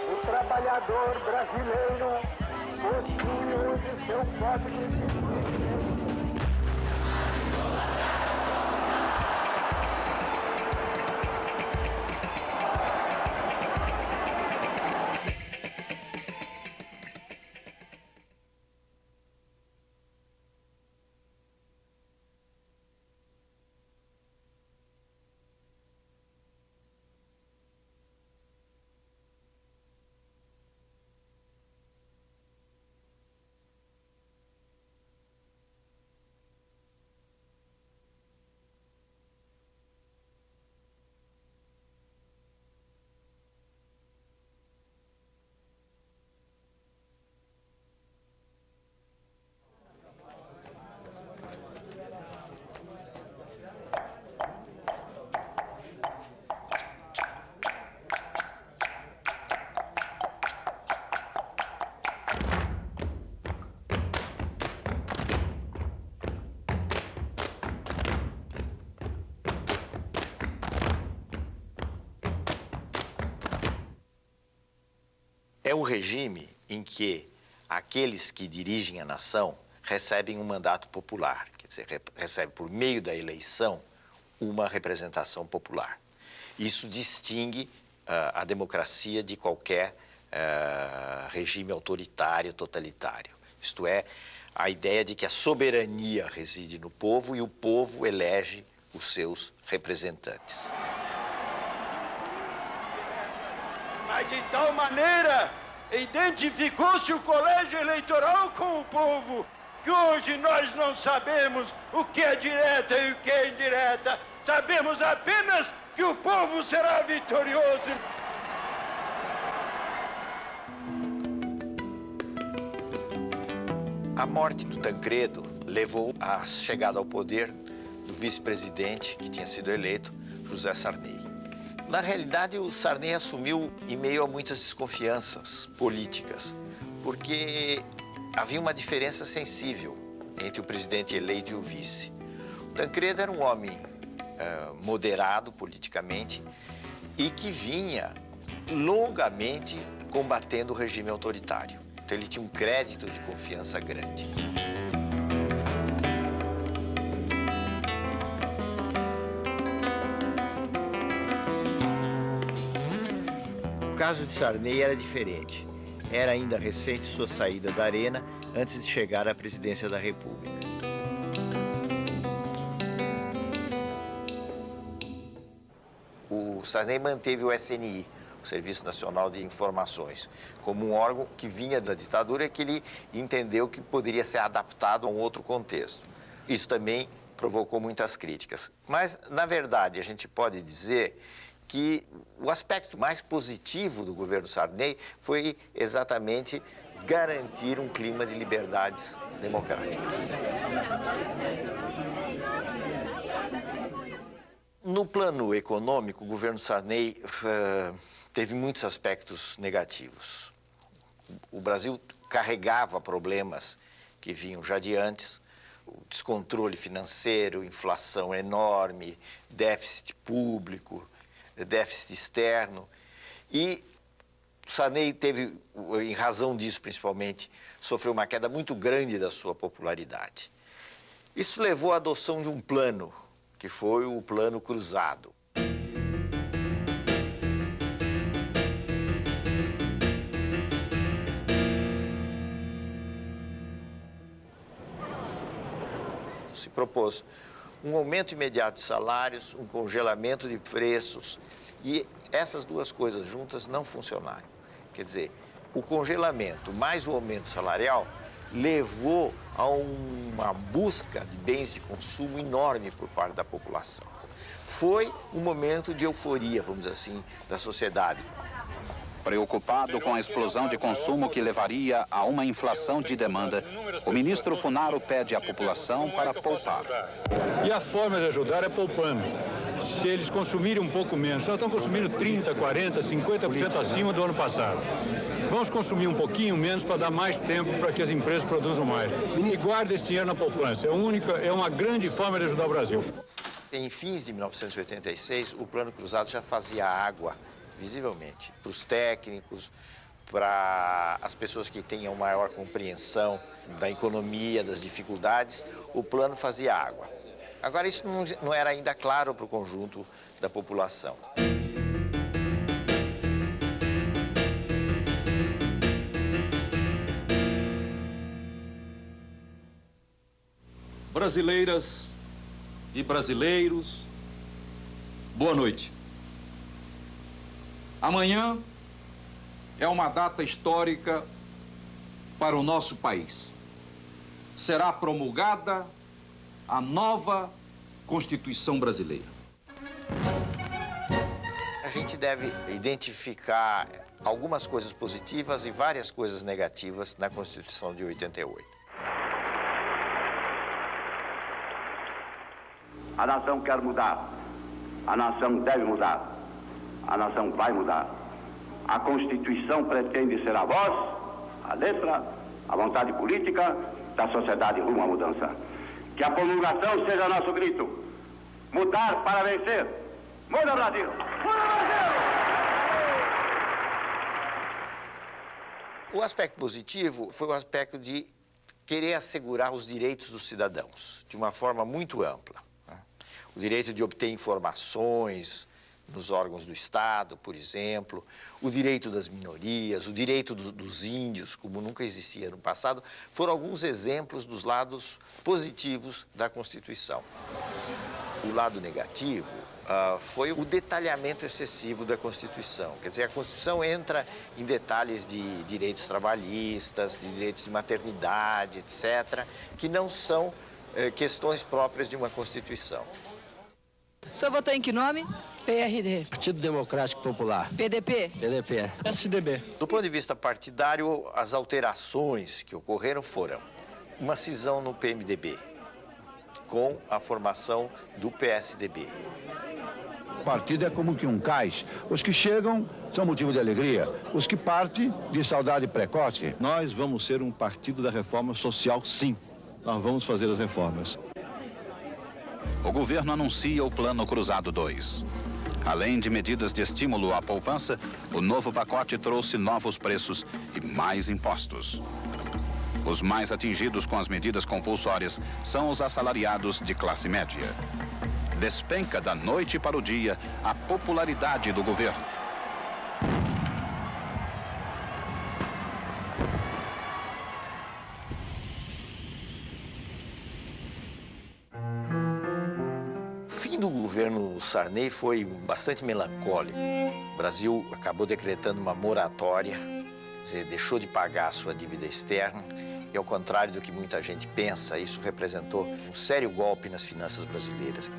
O trabalhador brasileiro possui hoje seu código de... É um regime em que aqueles que dirigem a nação recebem um mandato popular, quer dizer, recebem por meio da eleição uma representação popular. Isso distingue a democracia de qualquer regime autoritário, totalitário. Isto é, a ideia de que a soberania reside no povo e o povo elege os seus representantes. Mas de tal maneira identificou-se o colégio eleitoral com o povo, que hoje nós não sabemos o que é direta e o que é indireta. Sabemos apenas que o povo será vitorioso. A morte do Tancredo levou à chegada ao poder do vice-presidente, que tinha sido eleito, José Sarney. Na realidade, o Sarney assumiu em meio a muitas desconfianças políticas, porque havia uma diferença sensível entre o presidente eleito e o vice. O Tancredo era um homem moderado politicamente e que vinha longamente combatendo o regime autoritário. Então, ele tinha um crédito de confiança grande. O caso de Sarney era diferente. Era ainda recente sua saída da arena antes de chegar à presidência da República. O Sarney manteve o SNI, o Serviço Nacional de Informações, como um órgão que vinha da ditadura e que ele entendeu que poderia ser adaptado a um outro contexto. Isso também provocou muitas críticas. Mas, na verdade, a gente pode dizer que o aspecto mais positivo do governo Sarney foi exatamente garantir um clima de liberdades democráticas. No plano econômico, o governo Sarney teve muitos aspectos negativos. O Brasil carregava problemas que vinham já de antes, o descontrole financeiro, inflação enorme, déficit público, déficit externo, e Sarney teve, em razão disso principalmente, sofreu uma queda muito grande da sua popularidade. Isso levou à adoção de um plano, que foi o Plano Cruzado. Se propôs um aumento imediato de salários, um congelamento de preços, e essas duas coisas juntas não funcionaram. Quer dizer, o congelamento mais o aumento salarial levou a uma busca de bens de consumo enorme por parte da população. Foi um momento de euforia, vamos dizer assim, da sociedade. Preocupado com a explosão de consumo que levaria a uma inflação de demanda, o ministro Funaro pede à população para poupar. E a forma de ajudar é poupando. Se eles consumirem um pouco menos, nós estamos consumindo 30%, 40%, 50% acima do ano passado. Vamos consumir um pouquinho menos para dar mais tempo para que as empresas produzam mais. E guarda esse dinheiro na poupança. É uma grande forma de ajudar o Brasil. Em fins de 1986, o Plano Cruzado já fazia água, visivelmente, para os técnicos, para as pessoas que tenham maior compreensão da economia, das dificuldades, o plano fazia água. Agora, isso não era ainda claro para o conjunto da população. Brasileiras e brasileiros, boa noite. Amanhã é uma data histórica para o nosso país. Será promulgada a nova Constituição brasileira. A gente deve identificar algumas coisas positivas e várias coisas negativas na Constituição de 88. A nação quer mudar. A nação deve mudar. A nação vai mudar. A Constituição pretende ser a voz, a letra, a vontade política da sociedade rumo à mudança. Que a promulgação seja nosso grito. Mudar para vencer. Muda, Brasil! Muda, Brasil! O aspecto positivo foi o aspecto de querer assegurar os direitos dos cidadãos de uma forma muito ampla. O direito de obter informações nos órgãos do Estado, por exemplo, o direito das minorias, o direito dos índios, como nunca existia no passado, foram alguns exemplos dos lados positivos da Constituição. O lado negativo foi o detalhamento excessivo da Constituição. Quer dizer, a Constituição entra em detalhes de direitos trabalhistas, de direitos de maternidade, etc., que não são questões próprias de uma Constituição. O senhor votou em que nome? PRD. Partido Democrático Popular. PDP? PDP. PSDB. Do ponto de vista partidário, as alterações que ocorreram foram uma cisão no PMDB, com a formação do PSDB. O partido é como que um cais. Os que chegam são motivo de alegria. Os que partem, de saudade precoce. Nós vamos ser um partido da reforma social, sim. Nós vamos fazer as reformas. O governo anuncia o Plano Cruzado 2. Além de medidas de estímulo à poupança, o novo pacote trouxe novos preços e mais impostos. Os mais atingidos com as medidas compulsórias são os assalariados de classe média. Despenca da noite para o dia a popularidade do governo. O fim do governo Sarney foi bastante melancólico. O Brasil acabou decretando uma moratória, quer dizer, deixou de pagar a sua dívida externa. E, ao contrário do que muita gente pensa, isso representou um sério golpe nas finanças brasileiras.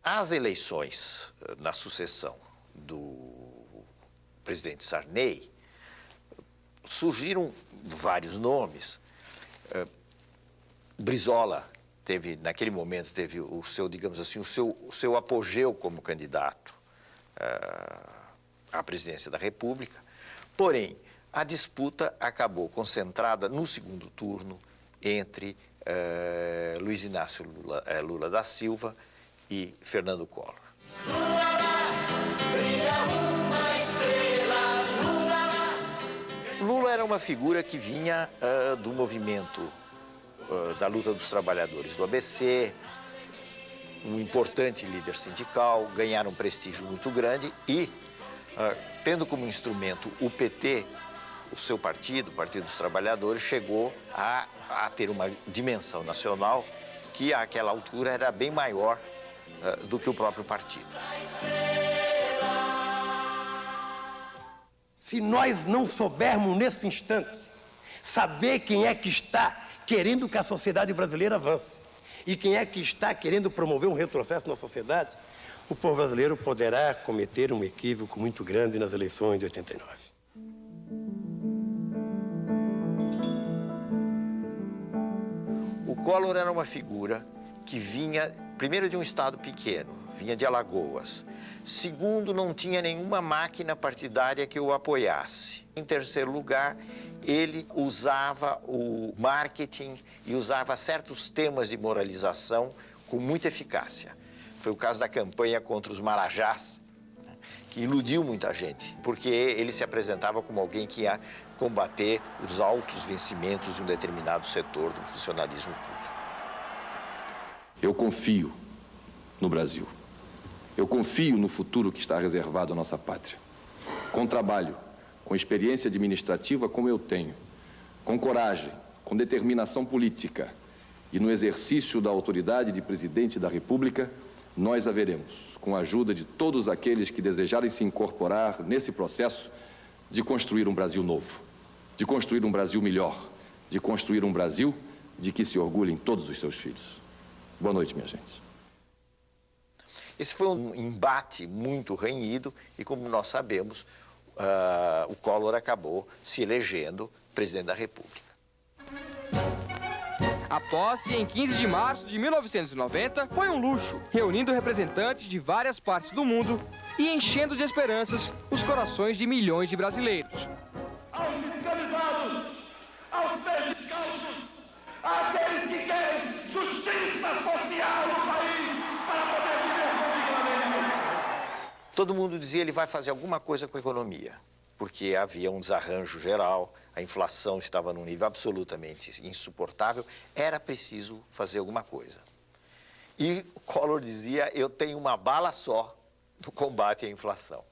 As eleições na sucessão do presidente Sarney, surgiram vários nomes. Brizola naquele momento, teve o seu, digamos assim, o seu apogeu como candidato à presidência da República. Porém, a disputa acabou concentrada no segundo turno entre Luiz Inácio Lula da Silva e Fernando Collor. Lula era uma figura que vinha do movimento da luta dos trabalhadores do ABC, um importante líder sindical, ganharam um prestígio muito grande e, tendo como instrumento o PT, o seu partido, o Partido dos Trabalhadores, chegou a ter uma dimensão nacional que, àquela altura, era bem maior do que o próprio partido. Se nós não soubermos, nesse instante, saber quem é que está querendo que a sociedade brasileira avance e quem é que está querendo promover um retrocesso na sociedade, o povo brasileiro poderá cometer um equívoco muito grande nas eleições de 89. O Collor era uma figura que vinha, primeiro, de um estado pequeno, vinha de Alagoas. Segundo, não tinha nenhuma máquina partidária que o apoiasse. Em terceiro lugar, ele usava o marketing e usava certos temas de moralização com muita eficácia. Foi o caso da campanha contra os marajás, que iludiu muita gente, porque ele se apresentava como alguém que ia combater os altos vencimentos de um determinado setor do funcionalismo público. Eu confio no Brasil. Eu confio no futuro que está reservado à nossa pátria. Com trabalho, com experiência administrativa como eu tenho, com coragem, com determinação política e no exercício da autoridade de presidente da República, nós haveremos, com a ajuda de todos aqueles que desejarem se incorporar nesse processo, de construir um Brasil novo, de construir um Brasil melhor, de construir um Brasil de que se orgulhem todos os seus filhos. Boa noite, minha gente. Esse foi um embate muito renhido e, como nós sabemos, o Collor acabou se elegendo presidente da República. A posse, em 15 de março de 1990, foi um luxo, reunindo representantes de várias partes do mundo e enchendo de esperanças os corações de milhões de brasileiros. Aos escravizados, aos pés descalços, àqueles que querem justiça social no país para poder viver dignamente. Todo mundo dizia que ele vai fazer alguma coisa com a economia, porque havia um desarranjo geral, a inflação estava num nível absolutamente insuportável, era preciso fazer alguma coisa. E o Collor dizia, eu tenho uma bala só no combate à inflação.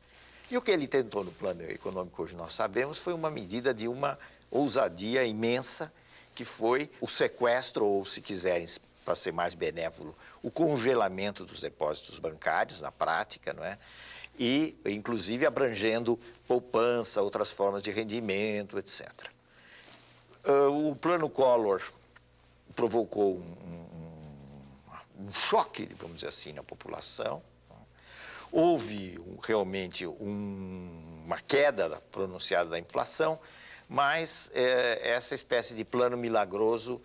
E o que ele tentou no plano econômico, hoje nós sabemos, foi uma medida de uma ousadia imensa, que foi o sequestro, ou se quiserem, para ser mais benévolo, o congelamento dos depósitos bancários, na prática, não é? E, inclusive, abrangendo poupança, outras formas de rendimento, etc. O plano Collor provocou um choque, vamos dizer assim, na população. Houve realmente uma queda pronunciada da inflação, mas essa espécie de plano milagroso,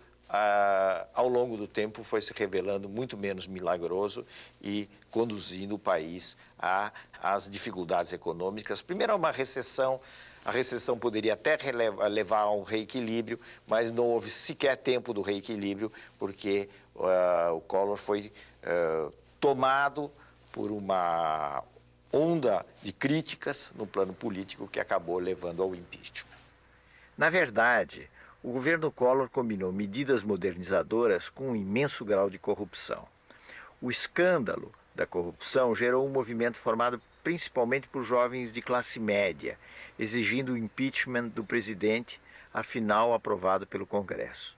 ao longo do tempo, foi se revelando muito menos milagroso e conduzindo o país às dificuldades econômicas. Primeiro, a uma recessão. A recessão poderia até levar a um reequilíbrio, mas não houve sequer tempo do reequilíbrio, porque o Collor foi tomado por uma onda de críticas no plano político que acabou levando ao impeachment. Na verdade, o governo Collor combinou medidas modernizadoras com um imenso grau de corrupção. O escândalo da corrupção gerou um movimento formado principalmente por jovens de classe média, exigindo o impeachment do presidente, afinal aprovado pelo Congresso.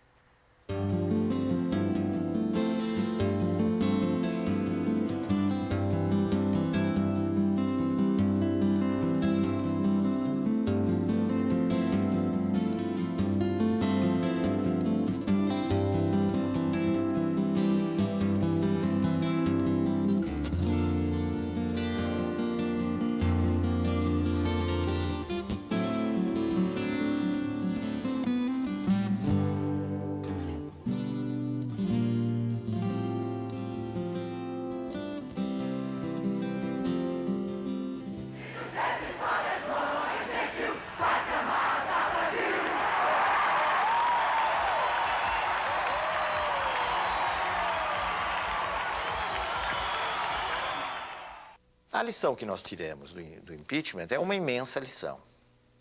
A lição que nós tiramos do impeachment é uma imensa lição.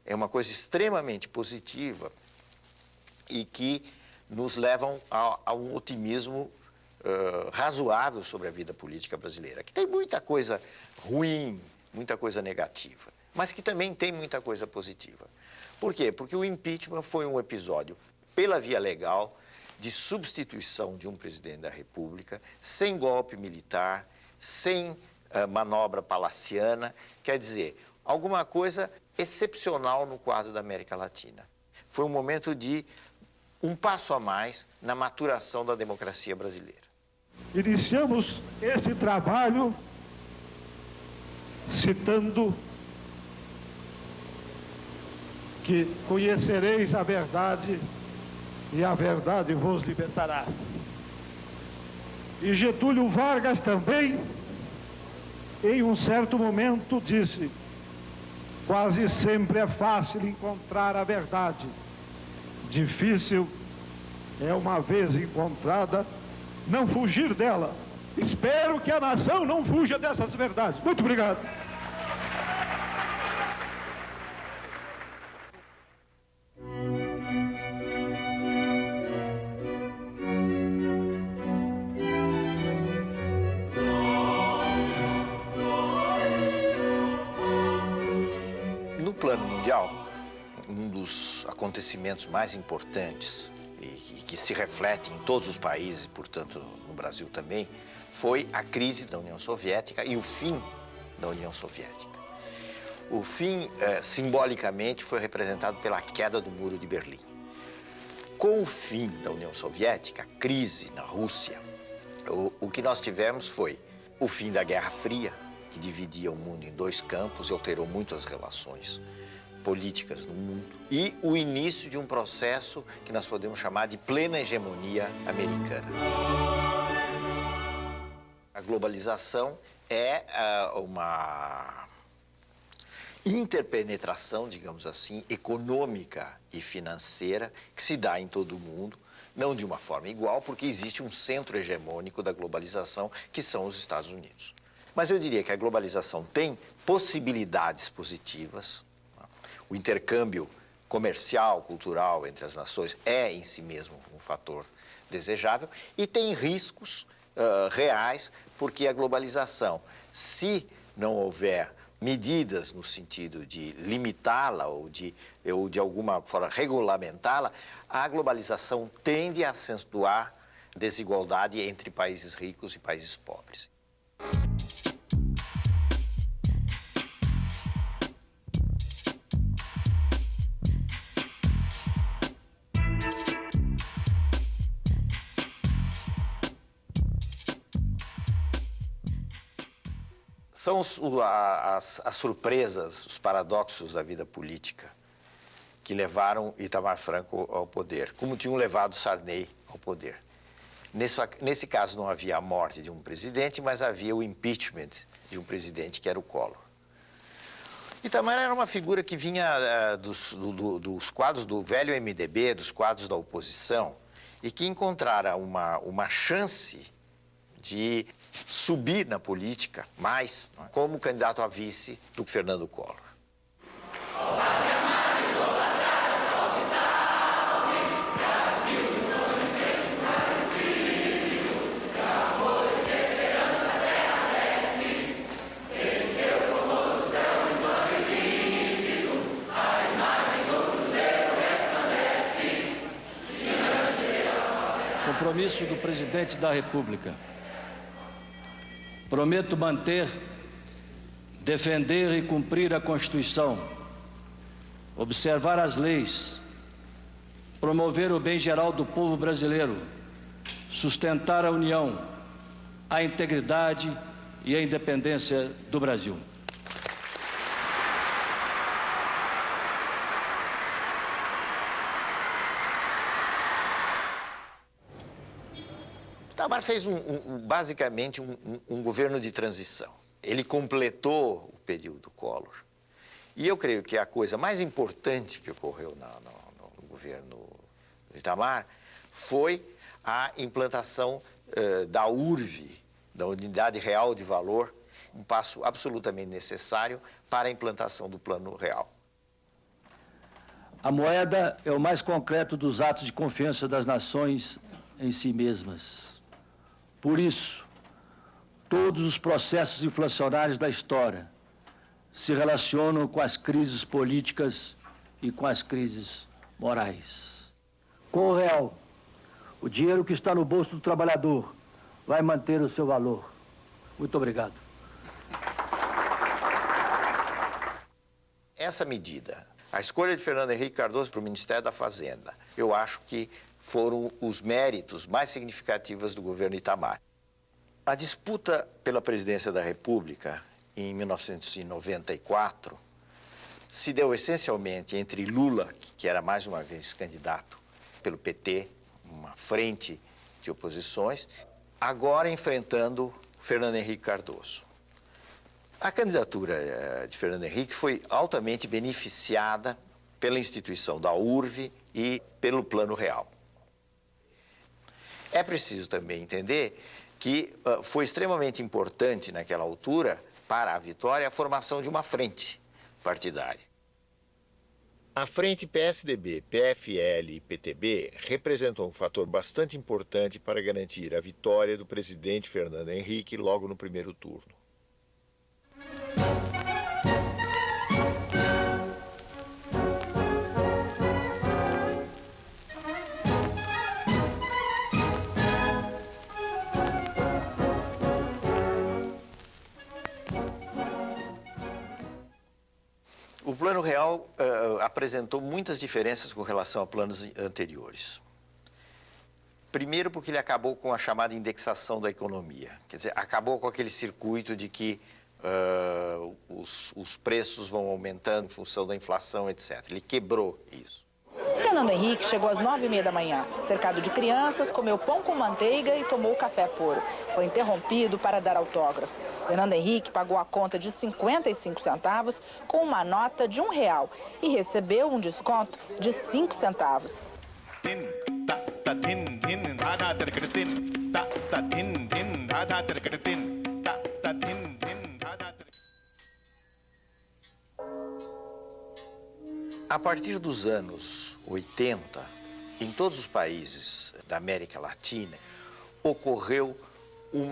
É uma coisa extremamente positiva e que nos leva a um otimismo razoável sobre a vida política brasileira, que tem muita coisa ruim, muita coisa negativa, mas que também tem muita coisa positiva. Por quê? Porque o impeachment foi um episódio, pela via legal, de substituição de um presidente da República, sem golpe militar, sem manobra palaciana, quer dizer, alguma coisa excepcional no quadro da América Latina. Foi um momento de um passo a mais na maturação da democracia brasileira. Iniciamos este trabalho citando que conhecereis a verdade e a verdade vos libertará. E Getúlio Vargas também em um certo momento disse: quase sempre é fácil encontrar a verdade. Difícil é, uma vez encontrada, não fugir dela. Espero que a nação não fuja dessas verdades. Muito obrigado. No plano mundial, um dos acontecimentos mais importantes e que se reflete em todos os países, portanto no Brasil também, foi a crise da União Soviética e o fim da União Soviética. O fim, simbolicamente, foi representado pela queda do Muro de Berlim. Com o fim da União Soviética, a crise na Rússia, o que nós tivemos foi o fim da Guerra Fria, que dividia o mundo em dois campos e alterou muito as relações políticas no mundo, e o início de um processo que nós podemos chamar de plena hegemonia americana. A globalização é uma interpenetração, digamos assim, econômica e financeira que se dá em todo o mundo, não de uma forma igual, porque existe um centro hegemônico da globalização, que são os Estados Unidos. Mas eu diria que a globalização tem possibilidades positivas. O intercâmbio comercial, cultural entre as nações é em si mesmo um fator desejável e tem riscos reais, porque a globalização, se não houver medidas no sentido de limitá-la ou de alguma forma regulamentá-la, a globalização tende a acentuar desigualdade entre países ricos e países pobres. São as surpresas, os paradoxos da vida política que levaram Itamar Franco ao poder, como tinham levado Sarney ao poder. Nesse caso não havia a morte de um presidente, mas havia o impeachment de um presidente que era o Collor. Itamar era uma figura que vinha dos quadros do velho MDB, dos quadros da oposição, e que encontrara uma chance de subir na política mais, como candidato a vice do Fernando Collor. Compromisso do Presidente da República. Prometo manter, defender e cumprir a Constituição, observar as leis, promover o bem geral do povo brasileiro, sustentar a união, a integridade e a independência do Brasil. Itamar fez basicamente um governo de transição. Ele completou o período Collor. E eu creio que a coisa mais importante que ocorreu no governo de Itamar foi a implantação da URV, da Unidade Real de Valor, um passo absolutamente necessário para a implantação do Plano Real. A moeda é o mais concreto dos atos de confiança das nações em si mesmas. Por isso, todos os processos inflacionários da história se relacionam com as crises políticas e com as crises morais. Com o real, o dinheiro que está no bolso do trabalhador vai manter o seu valor. Muito obrigado. Essa medida, a escolha de Fernando Henrique Cardoso para o Ministério da Fazenda, eu acho que foram os méritos mais significativos do governo Itamar. A disputa pela presidência da República, em 1994, se deu essencialmente entre Lula, que era mais uma vez candidato pelo PT, uma frente de oposições, agora enfrentando Fernando Henrique Cardoso. A candidatura de Fernando Henrique foi altamente beneficiada pela instituição da URV e pelo Plano Real. É preciso também entender que foi extremamente importante naquela altura, para a vitória, a formação de uma frente partidária. A frente PSDB, PFL e PTB representou um fator bastante importante para garantir a vitória do presidente Fernando Henrique logo no primeiro turno. O Plano Real apresentou muitas diferenças com relação a planos anteriores. Primeiro porque ele acabou com a chamada indexação da economia. Quer dizer, acabou com aquele circuito de que os preços vão aumentando em função da inflação, etc. Ele quebrou isso. Fernando Henrique chegou às 9h30 da manhã. Cercado de crianças, comeu pão com manteiga e tomou café puro. Foi interrompido para dar autógrafo. Fernando Henrique pagou a conta de 55 centavos com uma nota de R$1 e recebeu um desconto de 5 centavos. A partir dos anos 80, em todos os países da América Latina, ocorreu o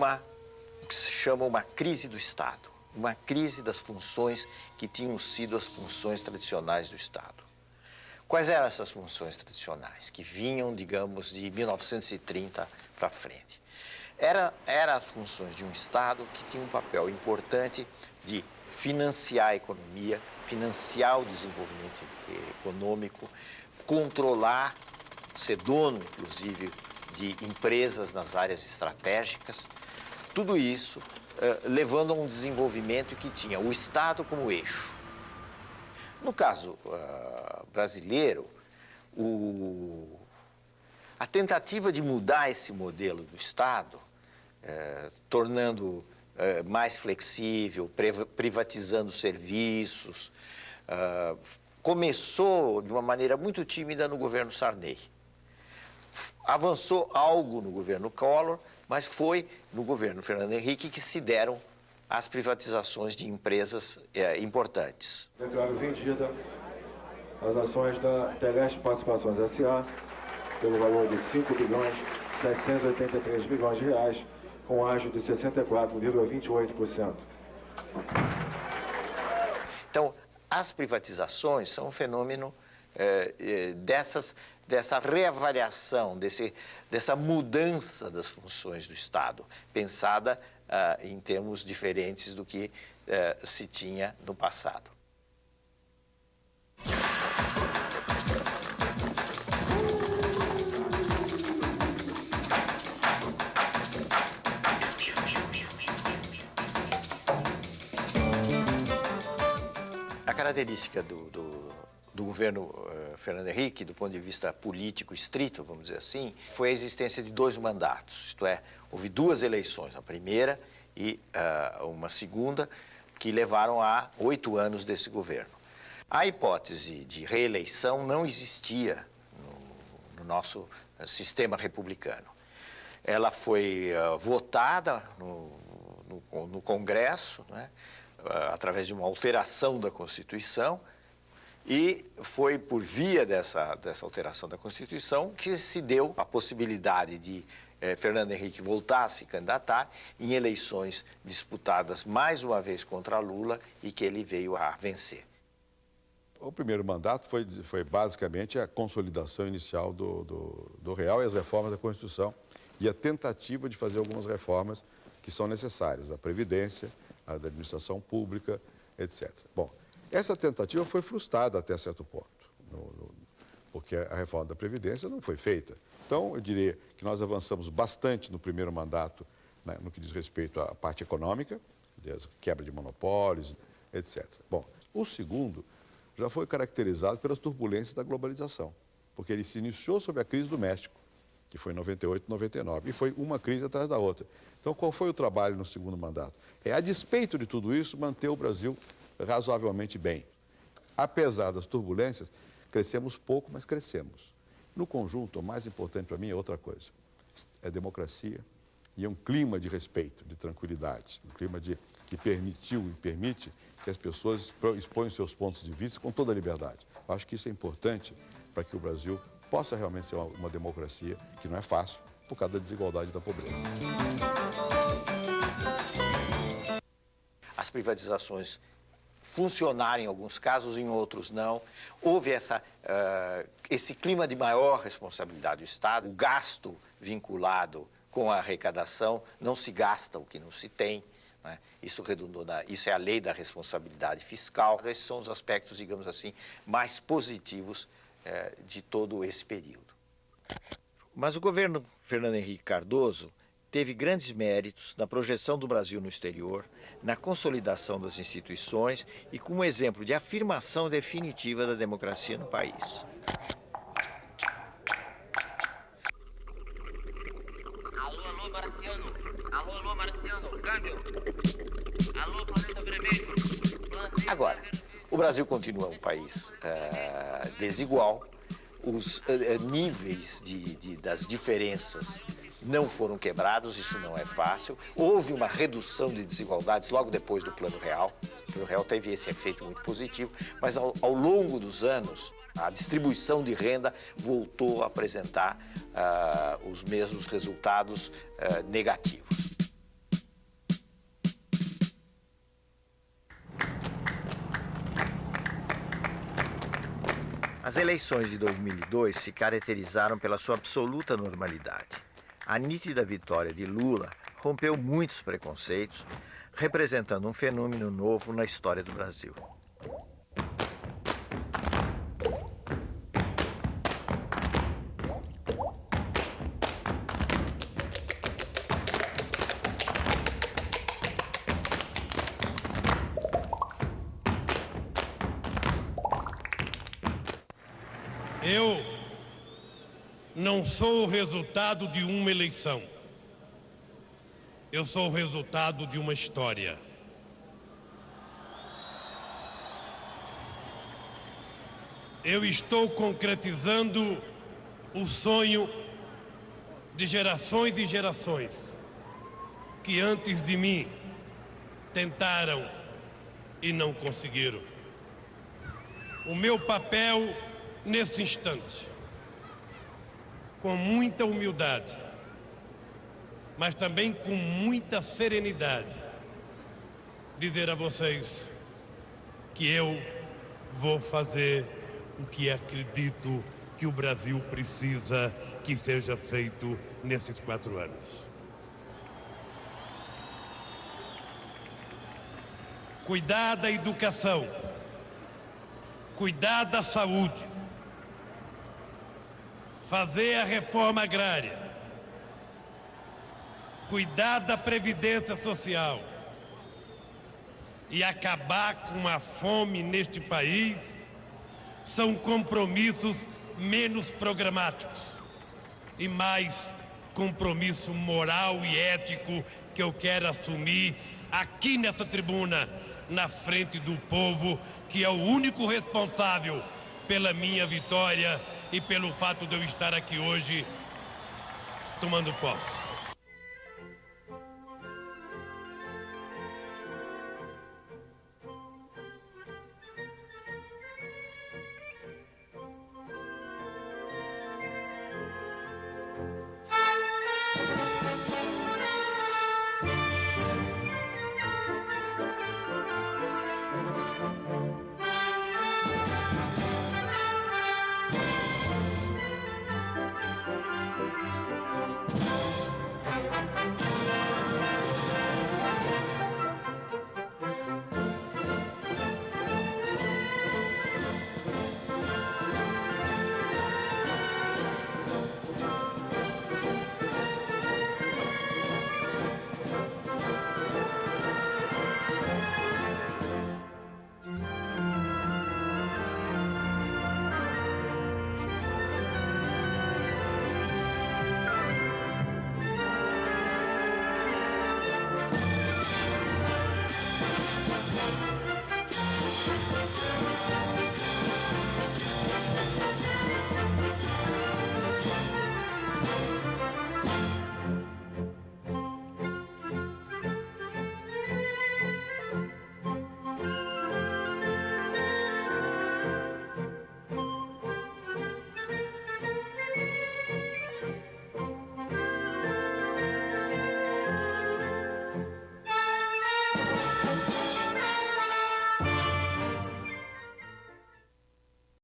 que se chama uma crise do Estado, uma crise das funções que tinham sido as funções tradicionais do Estado. Quais eram essas funções tradicionais, que vinham, digamos, de 1930 para frente? Eram as funções de um Estado que tinha um papel importante de financiar a economia, financiar o desenvolvimento econômico, controlar, ser dono, inclusive, de empresas nas áreas estratégicas. Tudo isso levando a um desenvolvimento que tinha o Estado como eixo. No caso brasileiro, a tentativa de mudar esse modelo do Estado, tornando mais flexível, privatizando serviços, começou de uma maneira muito tímida no governo Sarney. Avançou algo no governo Collor, mas foi no governo Fernando Henrique que se deram as privatizações de empresas importantes. Declaro vendida as ações da Teleste Participações S.A. pelo valor de R$ 5.783 bilhões, com ágio de 64,28%. Então, as privatizações são um fenômeno dessa reavaliação, dessa mudança das funções do Estado, pensada em termos diferentes do que se tinha no passado. A característica do governo Fernando Henrique, do ponto de vista político estrito, vamos dizer assim, foi a existência de 2 mandatos, isto é, houve 2 eleições, a primeira e uma segunda, que levaram a 8 anos desse governo. A hipótese de reeleição não existia no nosso sistema republicano. Ela foi votada no Congresso, né, através de uma alteração da Constituição, e foi por via dessa alteração da Constituição que se deu a possibilidade de Fernando Henrique voltar a se candidatar em eleições disputadas mais uma vez contra Lula e que ele veio a vencer. O primeiro mandato foi basicamente a consolidação inicial do Real e as reformas da Constituição e a tentativa de fazer algumas reformas que são necessárias, da Previdência, da administração pública, etc. Bom, essa tentativa foi frustrada até certo ponto, porque a reforma da Previdência não foi feita. Então, eu diria que nós avançamos bastante no primeiro mandato, né, no que diz respeito à parte econômica, quebra de monopólios, etc. Bom, o segundo já foi caracterizado pelas turbulências da globalização, porque ele se iniciou sob a crise do México que foi em 98, 99. E foi uma crise atrás da outra. Então, qual foi o trabalho no segundo mandato? A despeito de tudo isso, manter o Brasil razoavelmente bem. Apesar das turbulências, crescemos pouco, mas crescemos. No conjunto, o mais importante para mim é outra coisa. É democracia e é um clima de respeito, de tranquilidade. Um clima que permitiu e permite que as pessoas exponham seus pontos de vista com toda a liberdade. Eu acho que isso é importante para que o Brasil possa realmente ser uma democracia, que não é fácil, por causa da desigualdade e da pobreza. As privatizações funcionaram em alguns casos, em outros não. Houve esse clima de maior responsabilidade do Estado. O gasto vinculado com a arrecadação, não se gasta o que não se tem. Né? Isso é a lei da responsabilidade fiscal. Esses são os aspectos, digamos assim, mais positivos de todo esse período. Mas o governo Fernando Henrique Cardoso teve grandes méritos na projeção do Brasil no exterior, na consolidação das instituições e como exemplo de afirmação definitiva da democracia no país. Alô, Marciano. Alô, Marciano. Câmbio. Alô, planeta vermelho. Agora, o Brasil continua um país desigual. Os níveis das diferenças não foram quebrados, isso não é fácil. Houve uma redução de desigualdades logo depois do Plano Real. O Plano Real teve esse efeito muito positivo, mas ao longo dos anos, a distribuição de renda voltou a apresentar os mesmos resultados negativos. As eleições de 2002 se caracterizaram pela sua absoluta normalidade. A nítida vitória de Lula rompeu muitos preconceitos, representando um fenômeno novo na história do Brasil. Eu não sou o resultado de uma eleição. Eu sou o resultado de uma história. Eu estou concretizando o sonho de gerações e gerações que antes de mim tentaram e não conseguiram. O meu papel nesse instante, com muita humildade, mas também com muita serenidade, dizer a vocês que eu vou fazer o que acredito que o Brasil precisa que seja feito nesses 4 anos. Cuidar da educação, cuidar da saúde, fazer a reforma agrária, cuidar da previdência social e acabar com a fome neste país são compromissos menos programáticos e mais compromisso moral e ético que eu quero assumir aqui nessa tribuna, na frente do povo, que é o único responsável pela minha vitória e pelo fato de eu estar aqui hoje tomando posse.